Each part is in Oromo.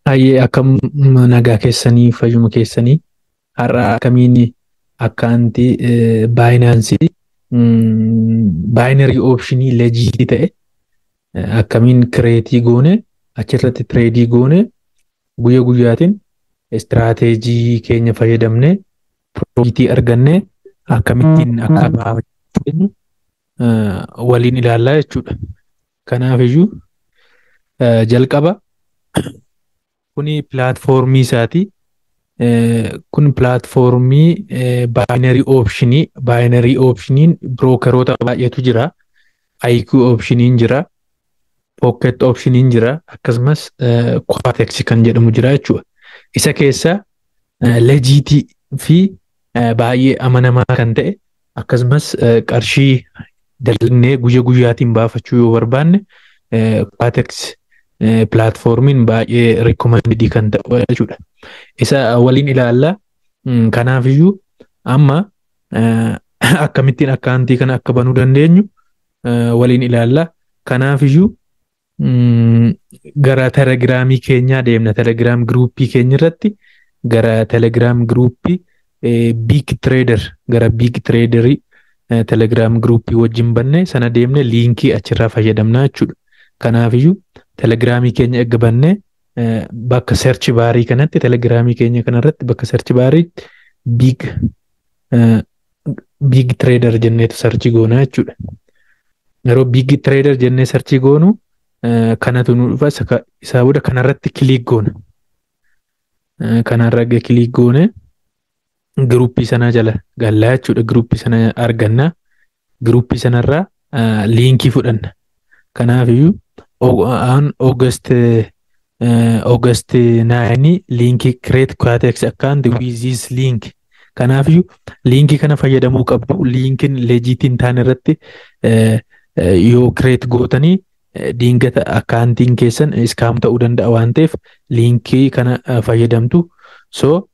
Hayyee akkam nagaa keessanii fayyuma keessanii har'a akkamiin akkaantii baayinaansii baayinarii oopshinii leejiitii ta'e akkamiin kireetii goone achirratti tireedii goone guyya guyyaatiin istiraateejii keenya fayyadamne piroofitii arganne akkamittiin akka baafachuu waliin ilaallaa jechuudha. Kanaafiyyuu jalqaba kuni pilaatfoormii isaati. Kun pilaatfoormii baayinarii oopshiniin birookeroota baay'eetu jira. IQ oopshiniin jira. Pocket oopshiniin jira. Akkasumas Quatex kan jedhamu jira jechuudha. Isa keessa leejiitii fi baay'ee amanamaa kan ta'e akkasumas qarshii dalagnee guyya guyyaatiin baafachuu yoo barbaanne Quatex pilaatfoormiin baay'ee rikoomandidii kan ta'u jechuudha. Isa waliin ilaalla. Kanaafiyyuu amma akkamittiin akkaantii kana akka banuu dandeenyu waliin ilaalla. Kanaafiyyuu gara telegiraamii keenyaa deemna. Telegiraam giruuppii keenya irratti gara telegiraam giruuppii biig tireeder gara biig tireederii telegiraam giruuppii wajjin banne sana deemne liinkii achirraa fayyadamna jechuudha. Kanaafiyyuu telegiraamii keenya eegga banne bakka search baarii kanatti telegiraamii keenya kanarratti bakka search baariitti biig tireeder jenneetu search goona jechuudha. Yeroo biig tireeder jennee search goonu kanatu nu dhufa. Isaa booda kanarratti kiliik goona. Kanarra kiliik goone giruuppii sana jala gallaa jechuudha. Giruuppii sana arganna. Giruuppii sanarraa liinkii fudhanna. Kanaafiyyuu August 9 liinkii create Quatex account with this link. Kanaafiyyuu liinkii kana fayyadamuu qabdu. Liinkiin leejiitiin taane irratti yoo create gootanii diingata akkaantiin keessan iskaam ta'uu danda'a waan ta'eef liinkii kana fayyadamtu. So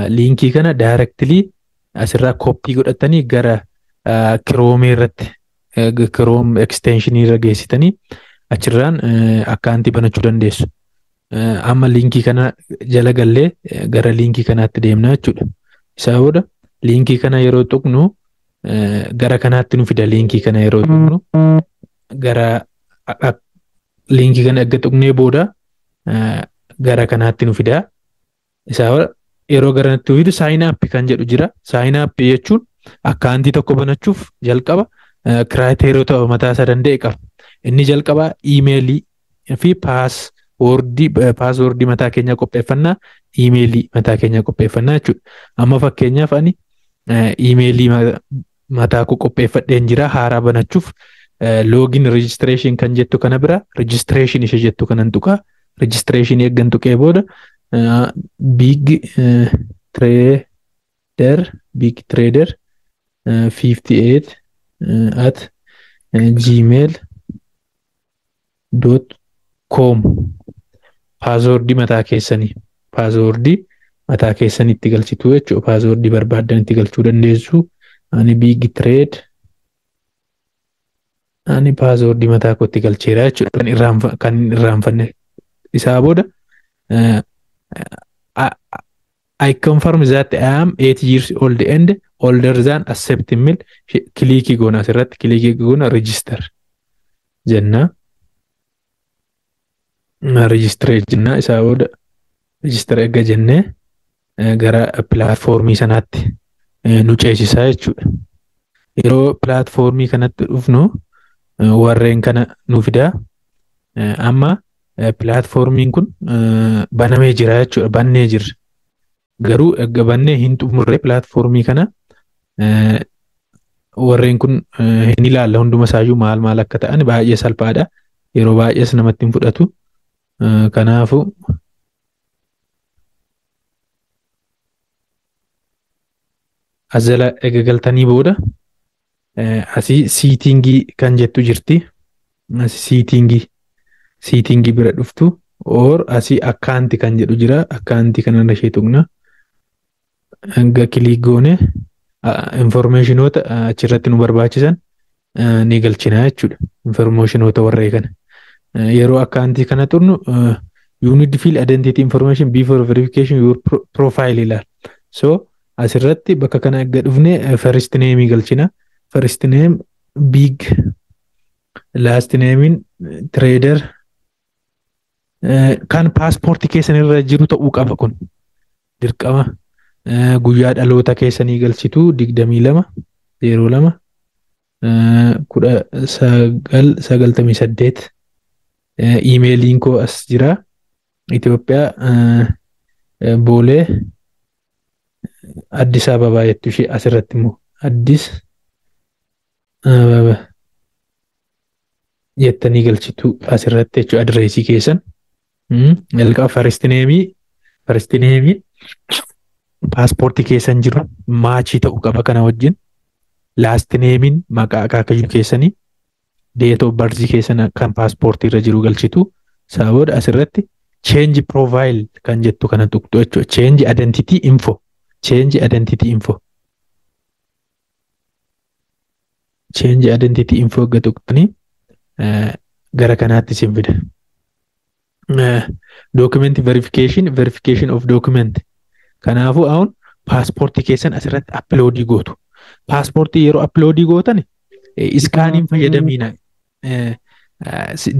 liinkii kana directly asirraa koppii godhatanii gara Chrome irratti Chrome extension irra geessitanii achirraan akkaantii banachuu dandeessu. Amma liinkii kana jala gallee gara liinkii kanaatti deemna jechuudha. Isaa booda liinkii kana yeroo tuqnu gara kanaatti nu fida. Liinkii kana yeroo tuqnu gara liinkii kana erga tuqnee booda gara kanaatti nu fida. Isaa booda yeroo gara natti fidu sign up kan jedhu jira. Sign up jechuun akkaantii tokko banachuuf jalqaba kiraateeriyoota mataa isaa danda'e qaba. Inni jalqaba iimeelii fi paaswoordii mataa keenya qopheeffannaa, iimeelii mataa keenya qopheeffannaa jechuudha. Amma fakkeenyaaf ani iimeelii mataa koo qopheeffadheen jira haaraa banachuuf loogin registration kan jettu kana bira registration ishee jettu kanan tuqaa. Registration eeggan tuqee booda big trader 58 at gmail.com paaswoordii mataa keessanii itti galchitu jechuudha. Paaswoordii barbaaddan itti galchuu dandeessu. Ani paaswoordii mataa kootti galcheera jechuudha. Kan irraanfanne. Isaa booda I confirm that I am 8 years old and older than accept email. Kliikii goona asirratti kliikii goona register jenna. Register jenna. Isaa booda register eegga jennee gara pilaatfoormii sanaatti nu ceesisaa jechuudha. Yeroo pilaatfoormii kanatti dhufnu warreen kana nu fidaa. Amma pilaatfoormiin kun banamee jira jechuudha. Bannee jirra. Garuu eegga bannee hin xumurre pilaatfoormii kana warreen kun hin ilaalla hunduma isaayyuu maal akka ta'an baay'ee salphaadha. Yeroo baay'ees namatti hin fudhatu. Kanaafuu as jala eega galtanii booda asii siitingii kan jettu jirti. Asii siitingii bira dhuftu or asii akkaanti kan jedhu jira. Akkaanti kanarra ishee tuqna. Hanga kiliik goone informationoota achirratti nu barbaachisan ni galchina jechuudha. Informationoota warree kana. Yeroo akkaantii kana turnu you need to fill identity information before verification your profile ilaal. So asirratti bakka kana eegga dhufne first name galchina. First name big, last name trader. Kan paaspoortii keessan irra jiru ta'uu qaba kun dirqama. Guyyaa dhaloota keessanii galchitu 22/02 1998. Iimeeliin koo as jira. Itoophiyaa Boolee Addis Ababaa jettu ishee asirratti immoo Addis Ababa jettanii galchitu asirratti jechuudha adreesii keessan. Jalqaba first name paaspoortii keessan jiru maachii ta'uu qaba kana wajjin. Last name maqaa akaakayyuu keessanii, date of birth keessan kan paaspoortii irra jiru galchitu. Sabooda asirratti change profile kan jettu kana tuqxu jechuudha. Change identity info. Change identity info ga tuqxanii gara kanaatti isin fida. Document verification of document. Kanaafuu awun paaspoortii keessan asirratti uploadii gootu. Paaspoortii yeroo uploadii gootan iskaaniin fayyadamiina.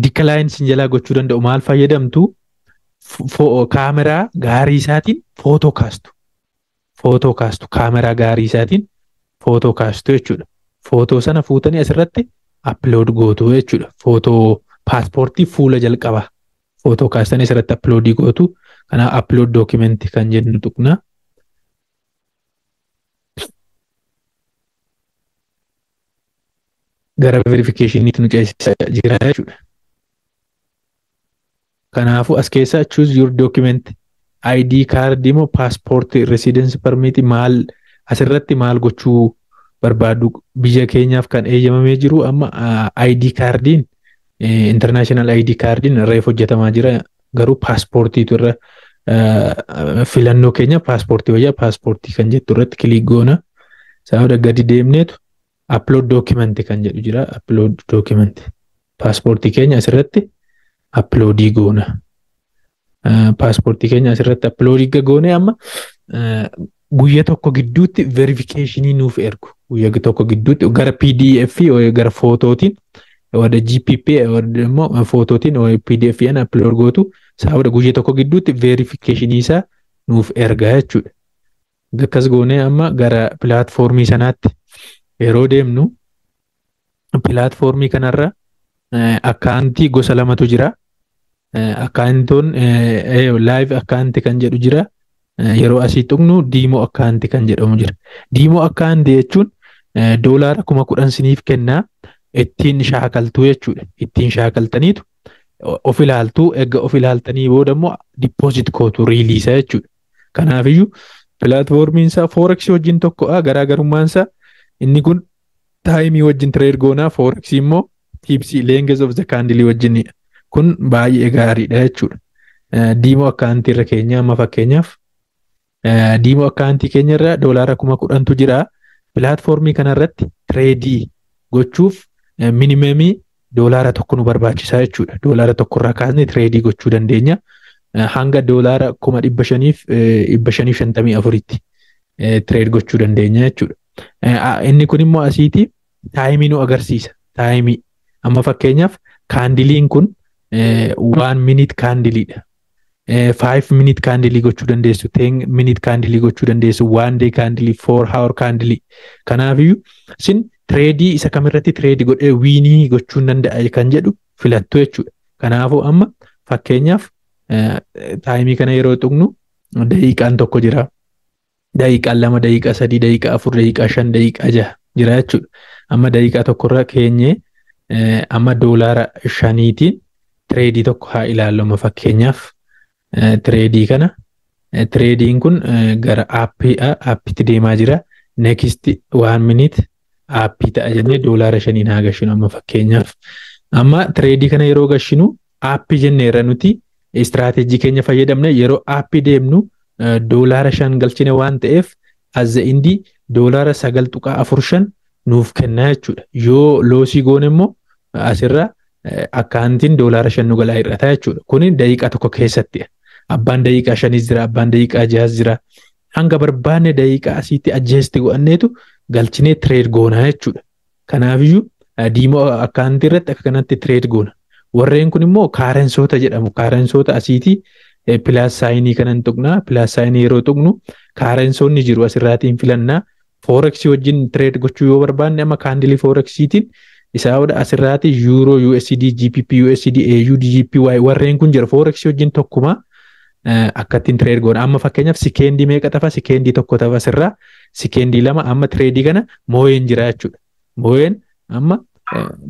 Decline sin jalaa gochuu danda'u. Maal fayyadamtu? Kaameraa gaarii isaatiin footoo kaastu. Kaameraa gaarii isaatiin footoo kaastu jechuudha. Footoo sana fuutanii asirratti upload gootu jechuudha. Footoo paaspoortii fuula jalqabaa. Footoo kaastanii asirratti uploadii gootu. Kanaa upload document kan jennu tuqna. Gara verification'iitti nu ceesisaa jira jechuudha. Kanaafuu as keessaa choose your document. ID card immoo passport residence permit maal asirratti maal gochuu barbaadu biyya keenyaaf kan eeyyamamee jiru amma ID cardiin international ID cardiin reef hojjetamaa jira garuu paaspoortiitu irra filannoo keenya paaspoortii wayyaa paaspoortii kan jettu irratti kilik goona. Sababa gadi deemneetu upload document kan jedhu jira. Upload document paaspoortii keenya asirratti uploadii goona. Paaspoortii keenya asirratti uploadii goone amma guyyaa tokko gidduutti verificationii nuuf ergu. Guyyaa tokko gidduutti gara PDF gara footootiin wada GPP immoo footootiin PDF an upload gootu. Sababa guyyaa tokko gidduutti verificationii isaa nuuf erga jechuudha. Akkas goone amma gara pilaatfoormii sanaatti yeroo deemnu pilaatfoormii kanarra akkaantii gosa lamatu jira. Akkaantoon live akkaantii kan jedhu jira. Yeroo asii tuqnu diimoo akkaantii kan jedhamu jira. Diimoo akkaantii jechuun doolaara 10,000 siniif kennaa ittiin shaakaltuu jechuudha. Ittiin shaakaltaniitu of ilaaltuu eega of ilaaltanii booda immoo deposit kootu riiliisa jechuudha. Kanaafiyyuu pilaatfoormiin isaa forex wajjin tokko'a. Garaagarummaan isaa inni kun taayimii wajjin trade goonaa, forex immoo tipsii length of the candle wajjin. Kun baay'ee gaariidha jechuudha. Diimoo akkaantii irra keenya amma fakkeenyaaf diimoo akkaantii keenya irra doolaara 10,000tu jira. Pilaatfoormii kanarratti trade gochuuf minimumii doolaara 1 nu barbaachisaa jechuudha. Doolaara 1 irraa kaasnee trade gochuu dandeenya. Hanga doolaara 5,554tti trade gochuu dandeenya jechuudha. Inni kun immoo asiiti taayimii nu agarsiisa. Taayimii amma fakkeenyaaf kaandiliin kun 1 minute kaandiliidha. 5 minute kaandilii gochuu dandeessu, 10 minute kaandilii gochuu dandeessu, 1 day kaandilii, 4 hour kaandilii. Kanaafiyyuu sin trade isa kamirratti trade godhee wiinii gochuu danda'a kan jedhu filattu jechuudha. Kanaafuu amma fakkeenyaaf taayimii kana yeroo tuqnu daqiiqaan tokko jira. Daqiiqaan 2, daqiiqaa 3, daqiiqaa 4, daqiiqaa 5, daqiiqaa 6 jira jechuudha. Amma daqiiqaa tokkorra keenyee amma doolaara 5tiin trade tokko haa ilaallu. Fakkeenyaaf trade kana tradiin kun gara appiitti deemaa jira. Next 1 minute appii ta'a jennee doolaara 5 haa gashinu. Amma fakkeenyaaf amma trade kana yeroo gashinu appii jenneerra nuti istiraatejii keenya fayyadamne yeroo appii deemnu doolaara 5 galchine waan ta'eef azza indi doolaara 9.45 nuuf kennaa jechuudha. Yoo loosii goone immoo asirra akkaantiin doolaara 5 galaa hir'ata jechuudha. Kuni daqiiqaa tokko keessatti. Abbaan daqiiqaa 5 jira, abbaan daqiiqaa 6 jira. Hanga barbaanne daqiiqaa asiitti adjeesti godhanneetu galchinee tireed goonaa jechuudha. Kanaafiyyuu diimoo akkaantii irratti akka kanatti tireed goona. Warreen kun immoo kaarensoota jedhamu. Kaarensoota asiitii pilaas saayinii kanan tuqnaa. Pilaas saayinii yeroo tuqnu kaarensoonni jiru asirraatiin filannaa. Foreksii wajjin tireed gochuu yoo barbaanne amma kaandilii foreksiitiin isaa wada asirraati Euro, USD, GBP, USD, AUD, GPY warreen kun jira foreksii wajjin tokkuma akkattiin tireed goona. Amma fakkeenyaaf sikeendii meeqa tafa sikeendii tokko tafa sirraa sikeendii 2 amma tireedii kana moo'een jira jechuudha. Moo'een amma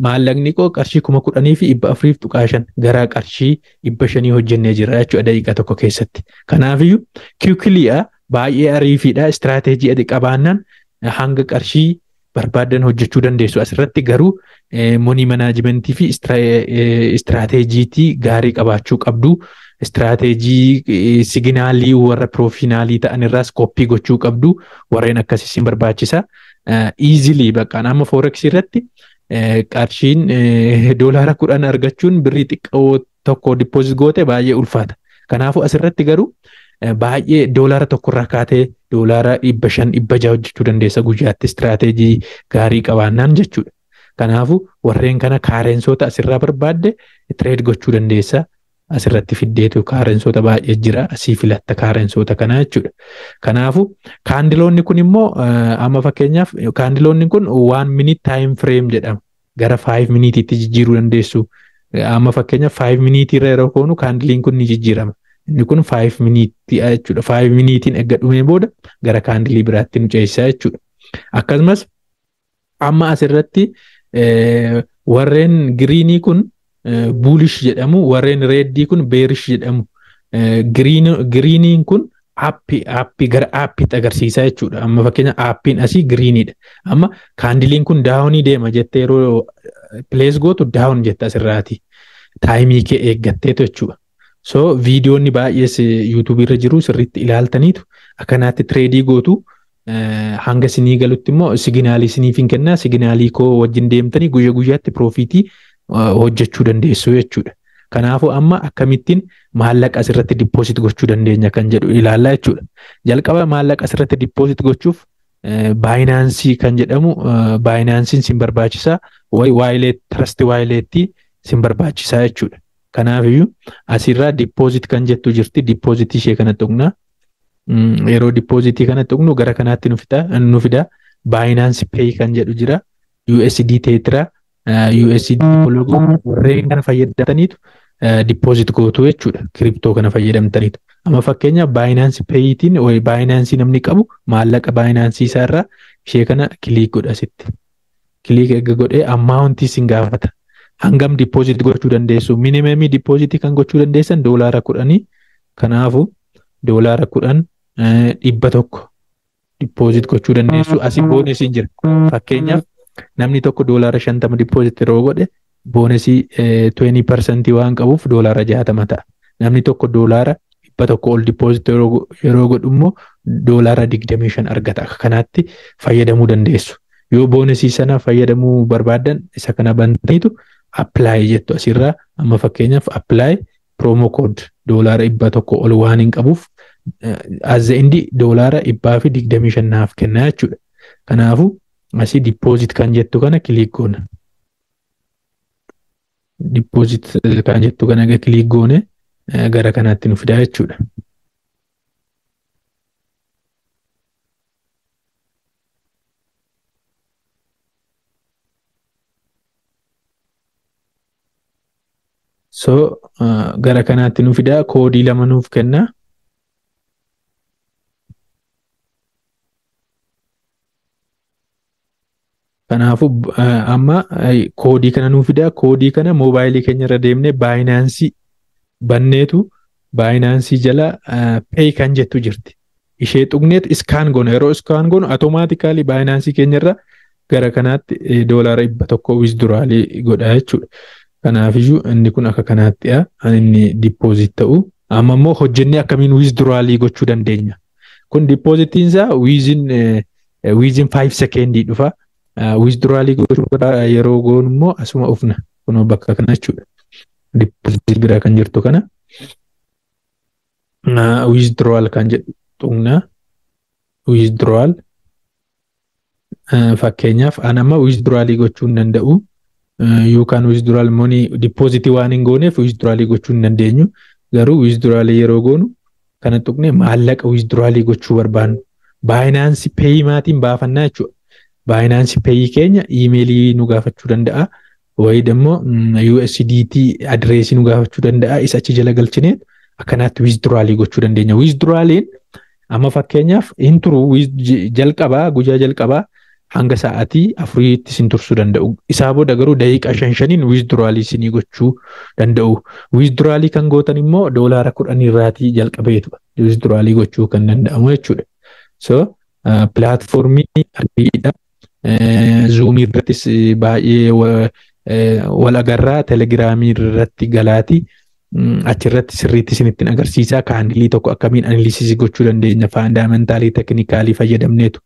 maallaqni koo qarshii 10,000 fi 405 gara qarshii 500 hojjennee jira jechuudha daqiiqaa tokko keessatti. Kanaafiyyuu kiikiliyaa baay'ee ariifiidha. Istiraateejii ati qabaannaan hanga qarshii barbaadan hojjechuu dandeessu. Asirratti garuu monii manaajimentii fi istiraateejiitii gaarii qabaachuu qabdu. Istiraateejii siginaalii warra piroofinaalii ta'an irraas koppii gochuu qabdu. Warreen akkasiin barbaachisa. Easily baqqaan amma foreksii irratti qarshiin doolaara 10 argachuun birrii xiqqoo tokko dippoosit goote baay'ee ulfaata. Kanaafuu asirratti garuu baay'ee doolaara tokkorraa kaatee doolaara 500 600 hojjechuu dandeessa guyyaatti istiraateejii gaarii qabaannaan jechuudha. Kanaafuu warreen kana kaarensoota asirraa barbaadde tireed gochuu dandeessa. Asirratti fiddeetu kaarensoota baay'ee jira. Asii filatta kaarensoota kana jechuudha. Kanaafuu kaandiloonni kun immoo amma fakkeenyaaf kaandiloonni kun 1 minute time frame jedhama. Gara 5 minutiitti jijjiiruu dandeessu. Amma fakkeenyaaf 5 minute irra yeroo koonu kaandiliin kun ni jijjiirama. Inni kun 5 miniitii jechuudha. 5 miniitiin erga dhumee booda gara kaandilii biraatti nu ceesisaa jechuudha. Akkasumas amma asirratti warreen giriinii kun buulish jedhamu, warreen reeddii kun beerish jedhamu. Giriiniin kun aappii gara aappiitti agarsiisaa jechuudha. Amma fakkeenya aappiin asii giriiniidha. Amma kaandiliin kun daawunii deema jettee yeroo pilees gootu daawun jetta asirraati. Taayimii kee eeggatteetu jechuudha. So viidiyoonni baay'ees YouTube irra jiru sirriitti ilaaltaniitu akkanaatti tireedii gootu hanga sinii galutti immoo siginaalii siniif hin kennaa. Siginaalii koo wajjin deemtanii guyyaa guyyaatti piroofiitii hojjechuu dandeessu jechuudha. Kanaafuu amma akkamittiin maallaqa asirratti dippoosit gochuu dandeenya kan jedhu ilaallaa jechuudha. Jalqaba maallaqa asirratti dippoosit gochuuf baayinaansii kan jedhamu baayinaansiin sin barbaachisaa. Waayileet trust waayileettii sin barbaachisaa jechuudha. Kanaafiyyuu asirraa dippoosit kan jettu jirti. Dippoozitii ishee kana tuqnaa. Yeroo dippoozitii kana tuqnu gara kanaatti nu fida. Baayinaansi peey kan jedhu jira. USD teetira. USD logo warreen kana fayyadamtaniitu dippoosit gootu jechuudha. Kiriptoo kana fayyadamtaniitu. Amma fakkeenya baayinaansi peeyitiin baayinaansii namni qabu maallaqa baayinaansii isaarraa ishee kana kiliik godha asitti. Kiliik eega godhee ammaawuntii sin gaafata. Hangam dippoosit gochuu dandeessu. Minimumii dippoozitii kan gochuu dandeessan doolaara 10. Kanaafuu doolaara 10 100 dippoosit gochuu dandeessu. Asii boonesiin jira. Fakkeenyaaf namni tokko doolaara 50 dippoosit yeroo godhe boonesii 20% waan qabuuf doolaara 60 ta'a. Namni tokko doolaara 100 ol dippoosit yeroo godhu immoo doolaara 25 argata. Akka kanaatti fayyadamuu dandeessu. Yoo boonesii sana fayyadamuu barbaadan isa kana bantaniitu apply jettu asirraa. Amma fakkeenyaaf apply promo code doolaara 100 ol waan hin qabuuf as indi doolaara 125 naaf kennaa jechuudha. Kanaafuu asii dippoosit kan jettu kana kiliik goona. Dippoosit kan jettu kana kiliik goone gara kanaatti nu fidaa jechuudha. So gara kanaatti nu fidaa koodii 2 nuuf kenna. Kanaafuu amma koodii kana nuuf fidaa. Koodii kana moobaayilii keenya irra deemnee baayinaansii banneetu baayinaansii jala peey kan jettu jirti. Ishee tuqneet iskaan goona. Yeroo iskaan goonu automaatikaalii baayinaansii keenya irra gara kanaatti doolaara 100 wizduraalii godha jechuudha. Kanaafiyyuu inni kun akka kanaatti inni dippoosit ta'u. Amma immoo hojjennee akkamiin wizduraalii gochuu dandeenya. Kun dippoozitiin isaa within 5 secondii dhufa. Withdrawal gochuu yeroo goonu immoo asuma ufna. kunoo bakka kana jechuudha. Deposit bira kan jirtu kana withdrawal kan jedhu tuqna. Withdrawal fakkeenyaaf an amma withdrawalii gochuu hin danda'u. Yookaan withdrawal money deposit waan hin gooneef withdrawalii gochuu hin dandeenyu. Garuu withdrawalii yeroo goonu kana tuqne maallaqa withdrawalii gochuu barbaannu. Binance Pay maatiin baafannaa jechuudha. Binance Pay keenya emailii nu gaafachuu danda'a. Wayi dammoo USDT addreesii nu gaafachuu danda'a. Isa achi jala galchineet akkanaatti withdrawalii gochuu dandeenya. Withdrawaliin amma fakkeenyaaf hin turu jalqabaa guyyaa jalqabaa hanga sa'aatii 4tti sin tursuu danda'u. Isaa booda garuu daqiiqaa 5 withdrawalii isinii gochuu danda'u. Withdrawalii kan gootan immoo $10 irraatii jalqabeetu withdrawalii gochuu kan danda'amu jechuudha. So platformii ariidha. Zoom irrattis baay'ee wal agarraa, telegiraamii irratti galaati. Achirratti sirriitti isinittiin agarsiisaa kaandilii tokko akkamiin analiisisii gochuu dandeenya faandamentaalii teknikaalii fayyadamneetu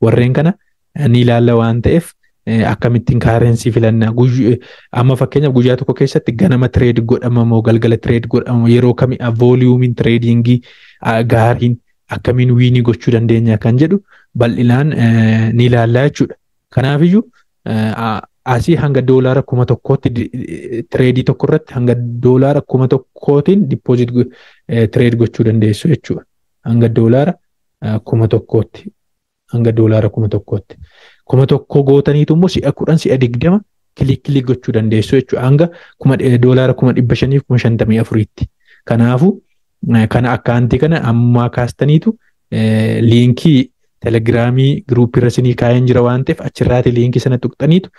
warreen kana ni ilaalla waan ta'eef akkamittiin kaarensii filannaa amma fakkeenyaaf guyyaa tokko keessatti ganama trade godhama moo galgala trade godhama yeroo kamii vooliyuumiin tradingii gaariin akkamiin wiinii gochuu dandeenya kan jedhu bal'inaan ni ilaallaa jechuudha. Kanaafiyyuu asii hanga $1,000 trade tokko irratti hanga $1,000 deposit trade gochuu dandeessu jechuudha. Hanga $1,000 hanga $1,000 1,000 gootaniitu immoo si'a 10 si'a 20 kilik gochuu dandeessu jechuudha. Hanga $554tti. Kanaafu kana akkaantii kana ammaa kaastaniitu liinkii telegiraamii giruupii irra isinii kaa'een jira waan ta'eef achirraati liinkii sana tuqxaniitu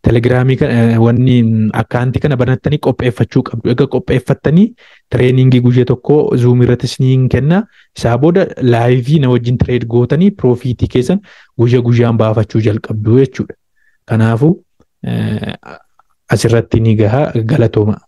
telegiraamii kana wanni akkaantii kana banattanii qopheeffachuu qabdu. Egaa qopheeffattanii tireeningii guyyaa tokko Zoom irratti isiniin kenna. Isaa booda laayivii na wajjin tireed gootanii piroofiitii keessan guyyaan baafachuu jalqabdu jechuudha. Kanaafuu asirratti ni gahaa galatooma.